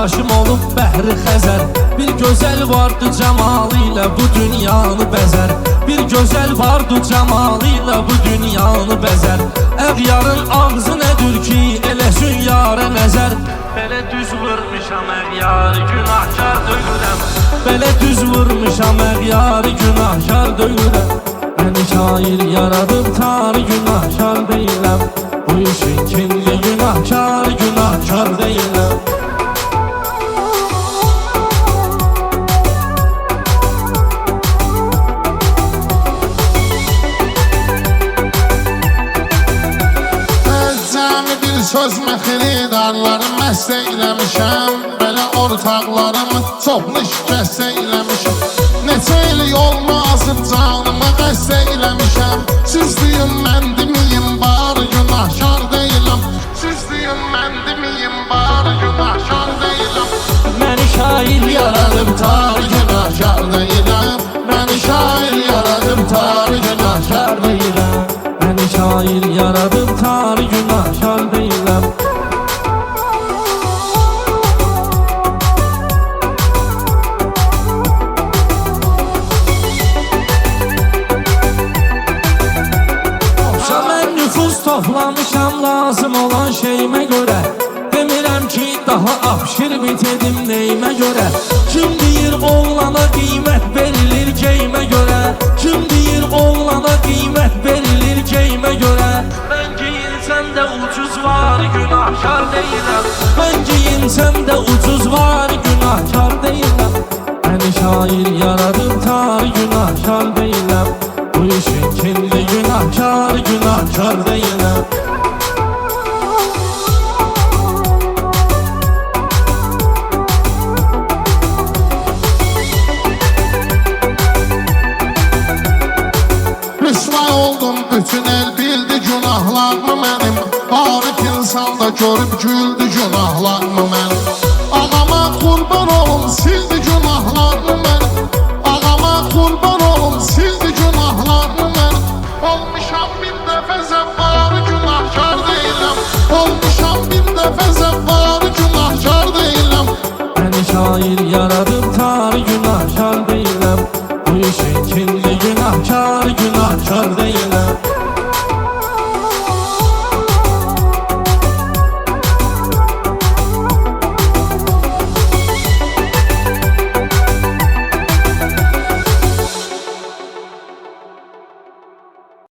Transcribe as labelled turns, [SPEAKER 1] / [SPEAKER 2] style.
[SPEAKER 1] aşım olub bəhri xəzər. Bir gözəl vardı cəmalı ilə bu dünyanı bəzər. Bir gözəl vardı cəmalı ilə bu dünyanı bəzər. Əğyarın ağzı nədir ki eləsin yara nəzər. Belə düz vurmuşam əğyarı günahkar döyürəm. Belə düz vurmuşam əğyarı günahkar döyürəm. Məni şair yaradıb tarı günahkar deyiləm. Bu işin kinli günahkar deyiləm.
[SPEAKER 2] Söz məxiridarları məst eyləmişəm. Belə ortaqlarımı çoxlu şikəst eyləmişəm. Neçə il yolma azıb canımı qəst eyləmişəm. Siz deyin mən demiyim bari günahkar deyiləm. Siz deyin mən demiyim bari günahkar deyiləm.
[SPEAKER 1] Məni şair yaradıb tarı
[SPEAKER 2] günahkar deyiləm. Məni şair yaradıb tarı günahkar deyiləm.
[SPEAKER 1] Məni şair yaradıb tarı günahkar deyiləm. Mən nüfuz toplamışam lazım olan şeyimə görə. Demirəm ki daha abşir bitedim neyimə görə. Kim deyir oğlana qiymət verilir geyimə görə. Kim deyir oğlana qiymət verilir geyimə görə. Mən giyinsəm də ucuz var günahkar deyiləm. Mən giyinsəm də ucuz var günahkar deyiləm. Məni şair yaradıb tarı günahkar deyiləm. Bu işin kinli günahkar deyiləm.
[SPEAKER 2] Rüsva oldum bütün el bildi günahlarımı mənim. Arif insan da görüb güldü günahlarımı mənim. Ağama qurban olun sildi günahlarımı mənim. Ağama qurban olun sildi günahlarımı mənim. Olmuşam bir dəfə zəvvarı günahkar deyiləm. Olmuşam bir dəfə zəvvarı günahkar deyiləm.
[SPEAKER 1] Məni şair yaradıb tarı günahkar deyiləm. Bu işin kinli günahkar deyiləm.